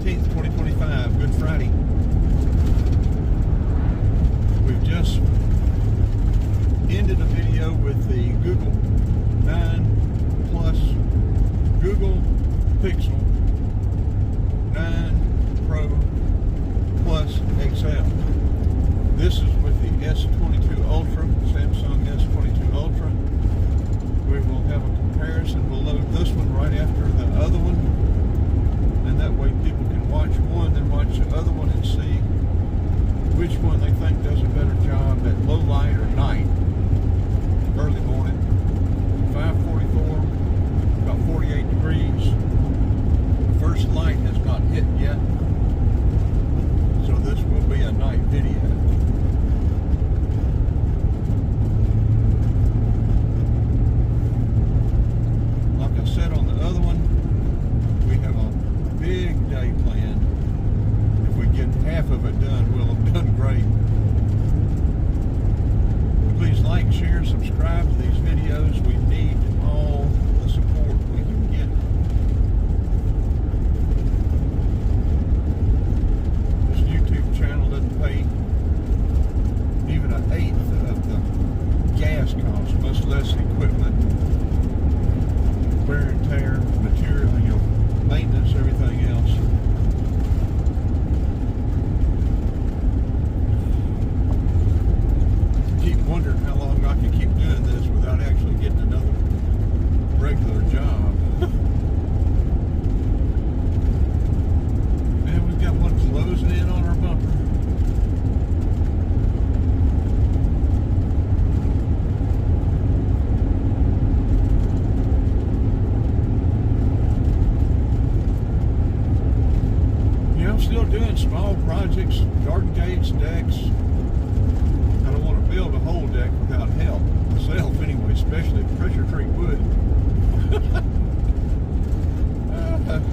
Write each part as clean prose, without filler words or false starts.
19th, 2025, Good Friday. We've just ended a video with the Google 9 Plus Google Pixel 9 Pro Plus XL. This is with the S22 Ultra, Samsung S22 Ultra. We will have a comparison. We'll load this one right after the other one, and that way people can watch one, then watch the other one and see which one they think does a better job at low light or night. Early morning, 5:44, about 48 degrees. The first light has not hit yet, so this will be a night video. Like I said on the other one, we have a big day planned. If we get half of it done, we'll have done great. Please like, share, subscribe to these videos. We need all the support we can get. This YouTube channel doesn't pay even an eighth of the gas cost, much less equipment, wear and tear, material, maintenance, everything else. Keep wondering how long I can keep doing this without actually getting another regular job. And we've got one closing in on our bumper. I'm still doing small projects, garden gates, decks. I don't want to build a whole deck without help myself anyway, especially pressure treat wood.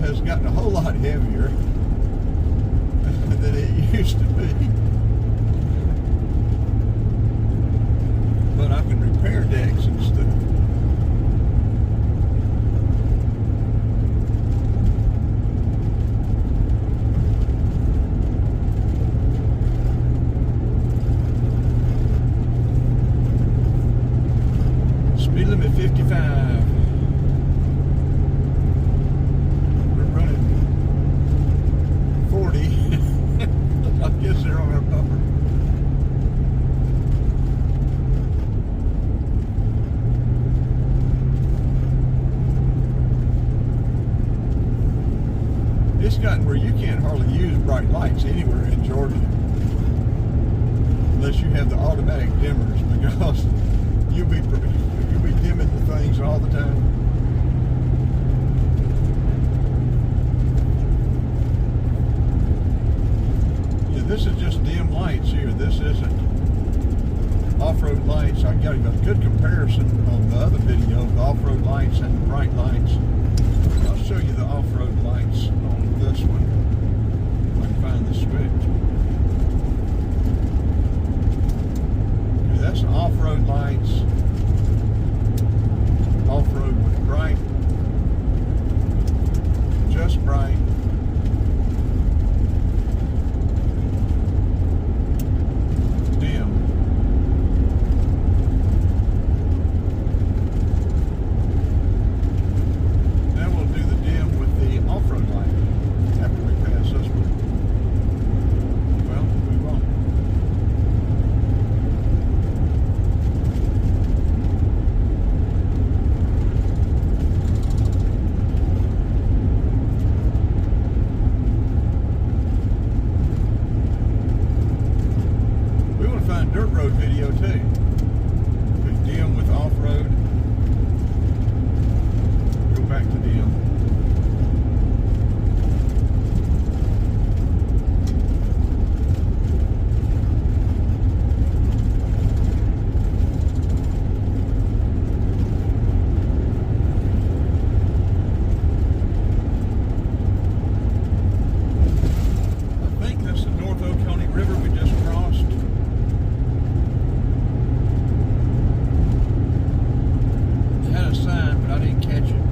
Has gotten a whole lot heavier than it used to be. But I can repair decks and stuff. Speed limit 55. We're running 40. I guess they're on our bumper. It's gotten where you can't hardly use bright lights anywhere in Georgia unless you have the automatic dimmers, because you'll be dimming the things all the time. Yeah, this is just dim lights here. This isn't off-road lights. I got a good comparison on the other video, the off-road lights and the bright lights. I'll show you the off-road lights on this one. If I can find the switch. Okay, that's the off-road lights. Off-road with bright, just bright. Dim. Now we'll do the dim with the off-road light after we pass this one. Well, we won't. Dirt road video too. Dim with off-road. Go back to dim. I think that's the North Oconee River we just crossed. Sign, but I didn't catch it.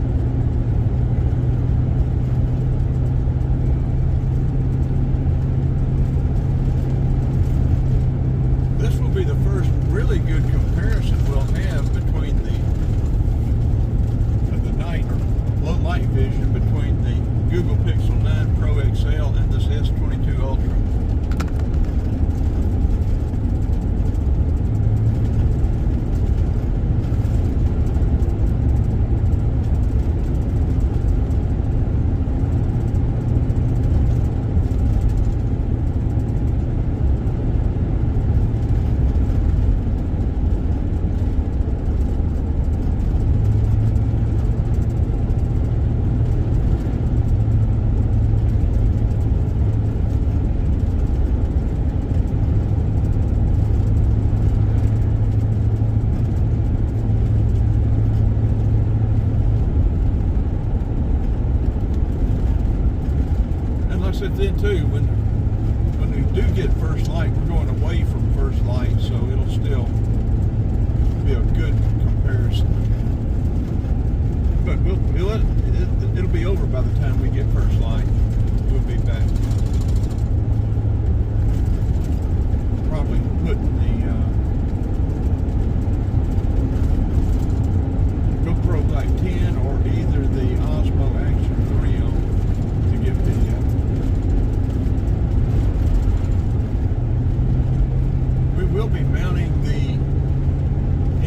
really good comparison we'll have between the night or low light vision between the Google Pixel 9 Pro XL and this S22 Ultra. Then too, when we do get first light, we're going away from first light, so it'll still be a good comparison. But it'll be over by the time we get first light. We'll be back. Probably putting the GoPro Black 10 or either the Osmo Action 3 on to get video. We'll be mounting the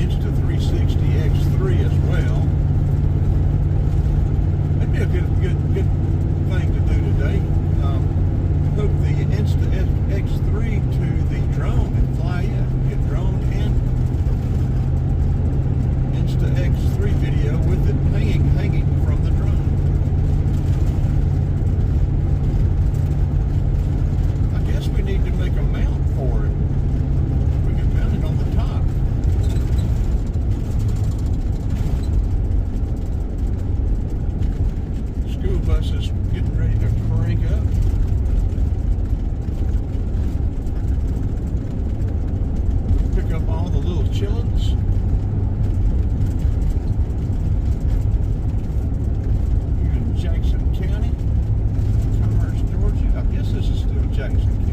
Insta360 X3 as well. That'd be a good thing to do today. Hook the Insta X3 to the drone and fly it. Get drone and Insta X3 video with it hanging from the drone. I guess we need to make a mount for it. On the top. School bus is getting ready to crank up. Pick up all the little chillins. Here in Jackson County, Commerce, Georgia. I guess this is still Jackson County.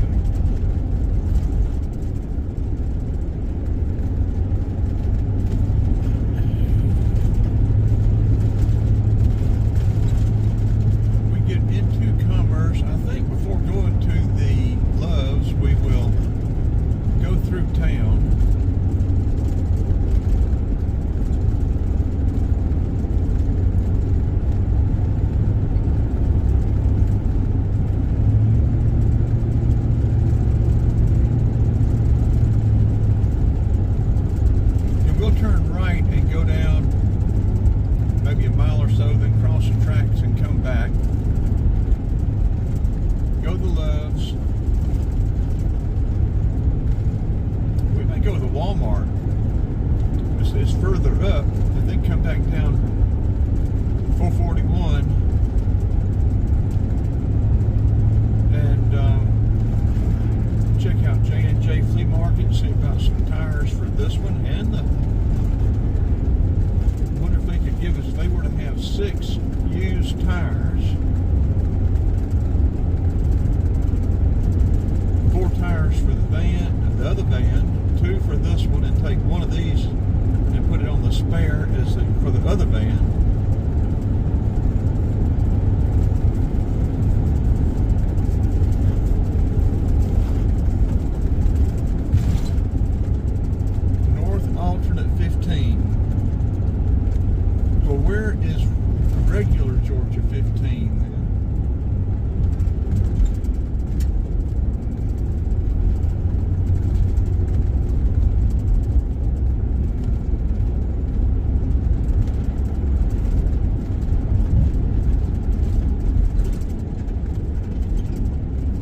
I think before going to the Loves, we will go through town. And we'll turn right and go down maybe a mile or so, then cross the tracks and come back. Go to the Loves. We may go to the Walmart. It's further up, and then come back down 441 and check out J&J Flea Market and see about some tires for this one and the. Wonder if they could give us, if they were to have 6 used tires. 4 tires for the van, the other van, 2 for this one, and take one of these and put it on the spare as for the other van. North alternate 15. Well, where is regular Georgia 15 then?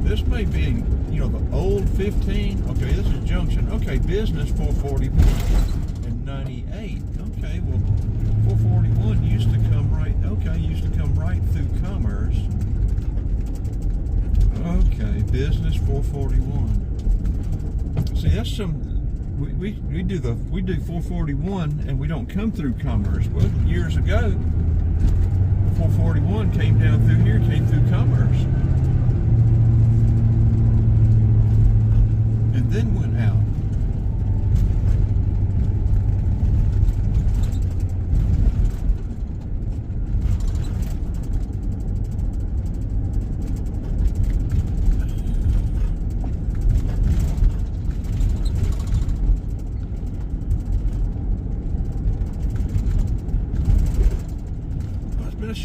This may be, the old 15. Okay, this is junction. Okay, business 441 and 98. Okay, well, 441 used to come right. Okay, used to come right through Commerce. Okay, business 441. See, that's some. We do 441 and we don't come through Commerce. Well, years ago, 441 came down through here, came through Commerce. And then went out.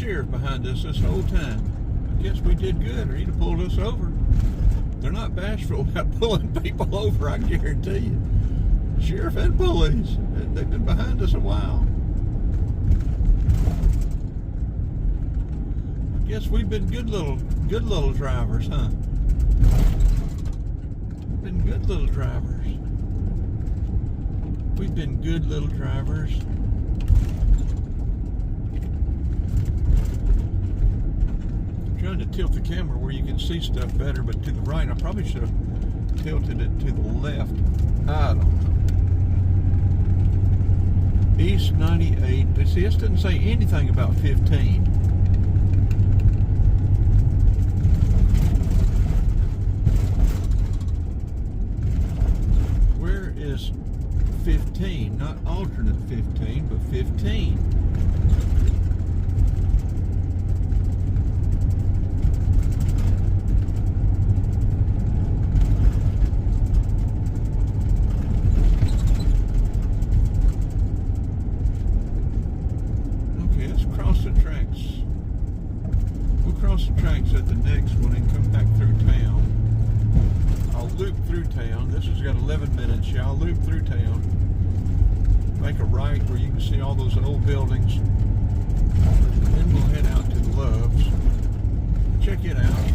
sheriff behind us this whole time. I guess we did good, or he'd have pulled us over. They're not bashful about pulling people over, I guarantee you. Sheriff and police, they've been behind us a while. I guess we've been good little drivers, huh? We've been good little drivers. We've been good little drivers. I'm trying to tilt the camera where you can see stuff better, but to the right. I probably should have tilted it to the left. I don't know. East 98. See, this doesn't say anything about 15. Where is 15? Not alternate 15, but 15. Okay, let's cross the tracks. We'll cross the tracks at the next one and come back through town. I'll loop through town. This has got 11 minutes. Yeah, I'll loop through town. Make a right where you can see all those old buildings. Then we'll head out to the Loves. Check it out.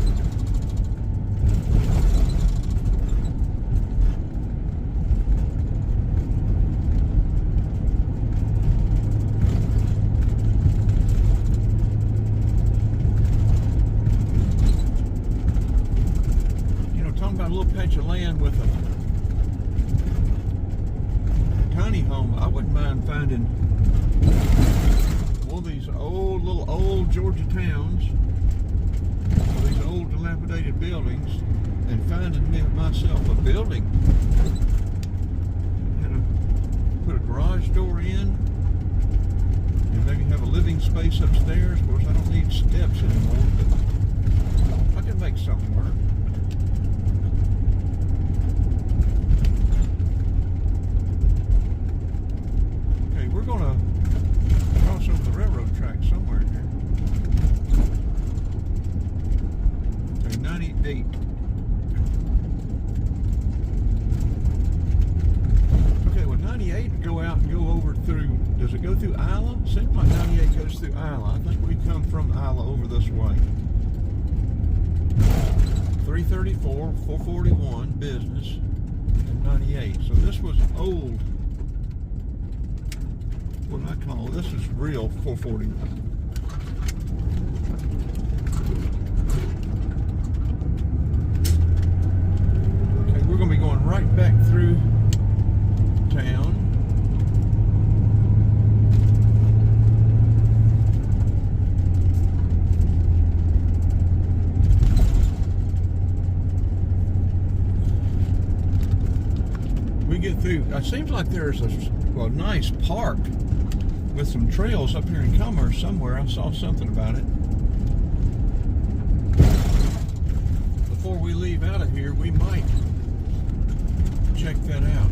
You know, talking about a little patch of land with a tiny home, I wouldn't mind finding one of these old Georgia towns, these old dilapidated buildings, and finding myself a building and put a garage door in, and maybe have a living space upstairs. Of course, I don't need steps anymore, but I can make something work. We're going to cross over the railroad track somewhere here. Okay, 98. Okay, well, 98 go out and go over through, does it go through Isla? Seems like 98 goes through Isla. I think we come from Isla over this way. 334, 441, business, and 98. So this was old. What do I call it? This is real 449. Okay, we're going to be going right back through town. We get through. It seems like there's a nice park with some trails up here in Commerce somewhere. I saw something about it. Before we leave out of here, we might check that out.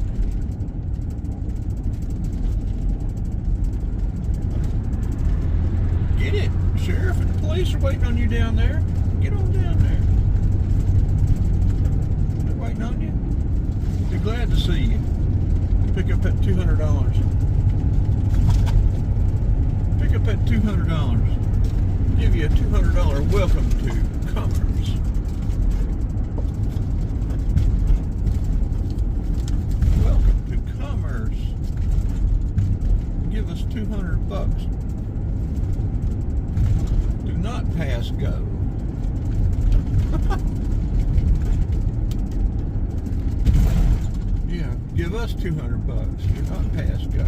Get it! Sheriff and the police are waiting on you down there. Get on down there. They're waiting on you. They're glad to see you. Pick up that $200. Pick up that $200. Give you a $200 welcome to Commerce. Welcome to Commerce. Give us $200. Do not pass go. Yeah, give us $200. Do not pass go.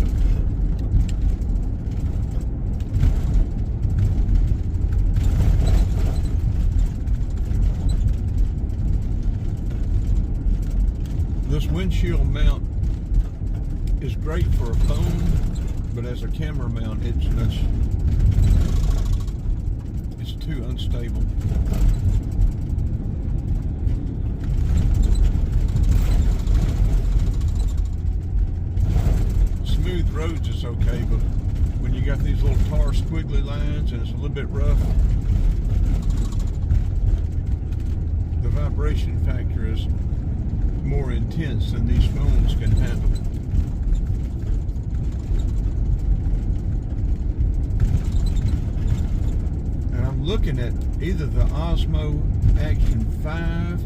This windshield mount is great for a phone, but as a camera mount, it's too unstable. Smooth roads is okay, but when you got these little tar squiggly lines, and it's a little bit rough. The vibration factor is more intense than these phones can handle. And I'm looking at either the Osmo Action 5,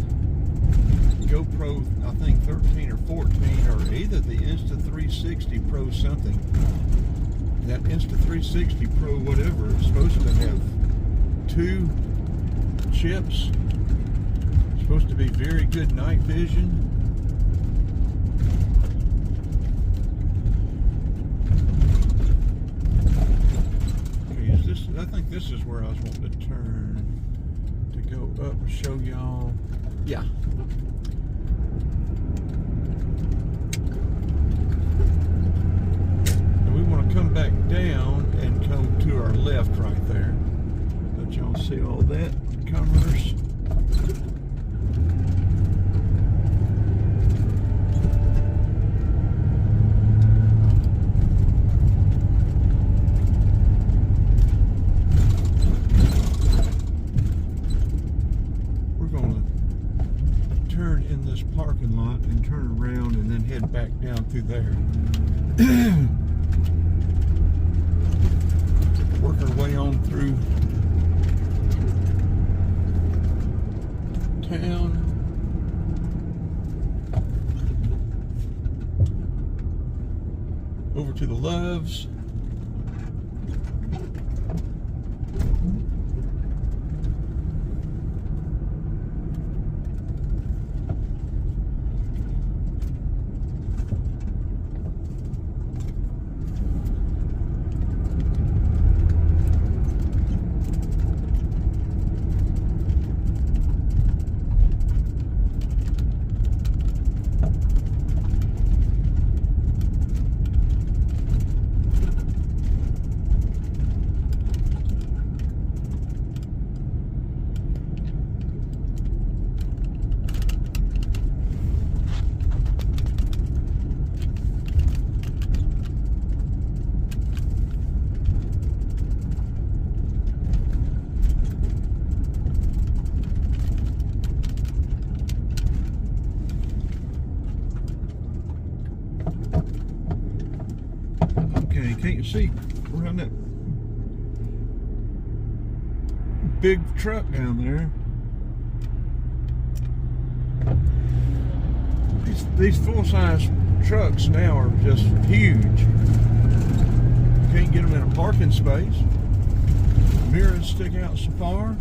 GoPro, I think 13 or 14, or either the Insta360 Pro something. That Insta360 Pro whatever is supposed to have 2 chips. It's supposed to be very good night vision. Okay, I think this is where I was wanting to turn to go up and show y'all. Yeah. Come back down and come to our left right there. Let y'all see all that commerce. We're going to turn in this parking lot and turn around and then head back down through there. Work our way on through town. Over to the Loves. Can't you see around that big truck down there? These full-size trucks now are just huge. You can't get them in a parking space. Mirrors stick out so far.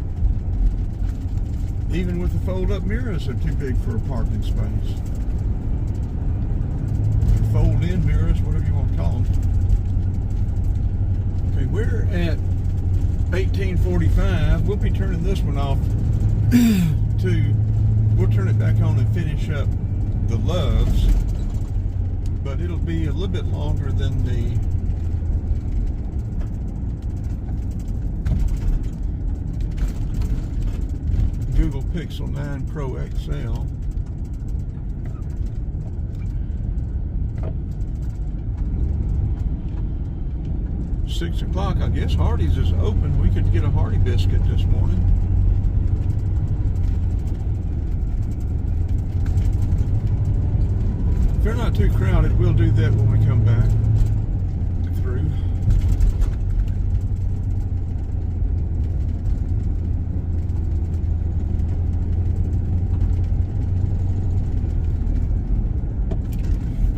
Even with the fold-up mirrors, they're too big for a parking space. Fold-in mirrors, whatever you want to call them. Okay, we're at 1845. We'll be turning this one off we'll turn it back on and finish up the Loves, but it'll be a little bit longer than the Google Pixel 9 Pro XL. 6 o'clock, I guess Hardee's is open. We could get a Hardy biscuit this morning. If they're not too crowded, we'll do that when we come back through.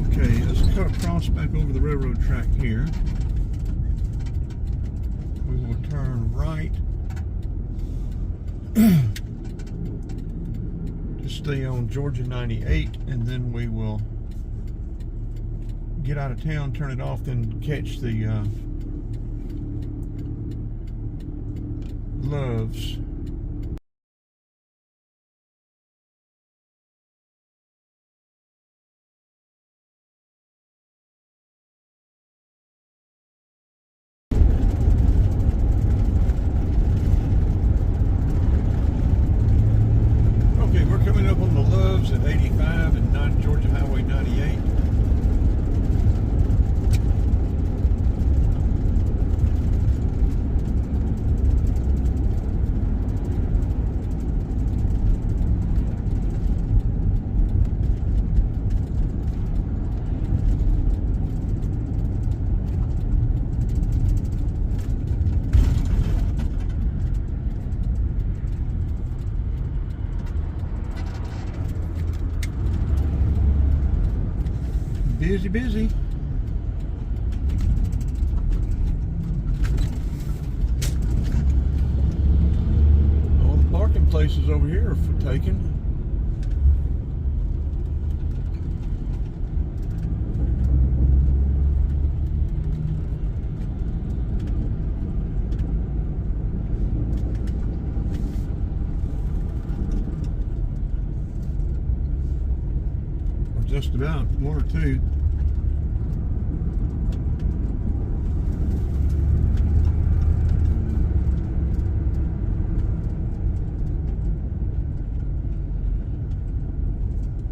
Okay, let's cut across back over the railroad track here. We will turn right to stay on Georgia 98, and then we will get out of town, turn it off, then catch the Loves. Coming up on the Loves at 85 and Georgia Highway 98. Busy, busy. All the parking places over here are for taking. Just about one or two.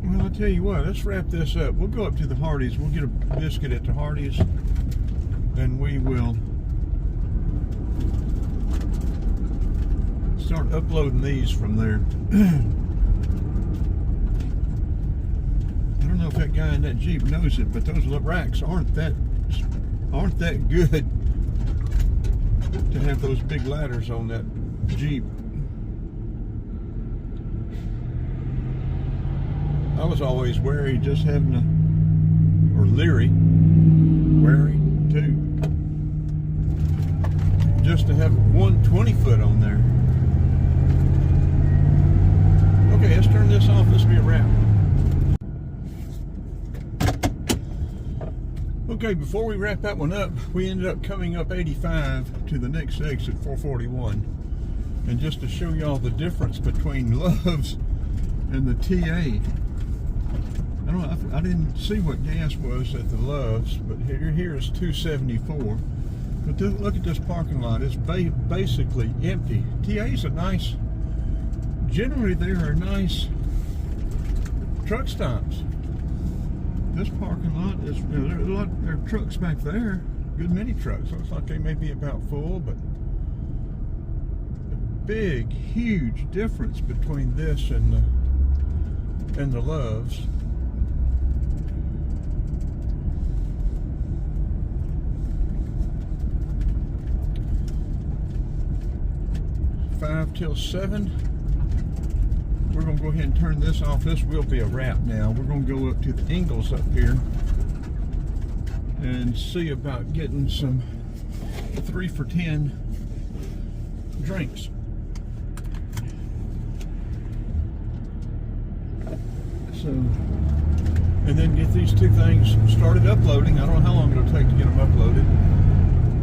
Well, I'll tell you what, let's wrap this up. We'll go up to the Hardee's. We'll get a biscuit at the Hardee's, and we will start uploading these from there. I don't know if that guy in that Jeep knows it, but those racks aren't that good to have those big ladders on that Jeep. I was always wary just having or leery, wary too, just to have one 20-foot on there. Okay, let's turn this off. This will be a wrap. Okay, before we wrap that one up, we ended up coming up 85 to the next exit, 441. And just to show y'all the difference between Love's and the TA. I didn't see what gas was at the Love's, but here is 274. But look at this parking lot. It's basically empty. TA's a nice, generally they are nice truck stops. This parking lot is, there are trucks back there, good many trucks. Looks like they may be about full, but a big, huge difference between this and the Love's. Five till 7. We're going to go ahead and turn this off. This will be a wrap now. We're going to go up to the Ingles up here and see about getting some 3 for $10 drinks. So, and then get these two things started uploading. I don't know how long it'll take to get them uploaded.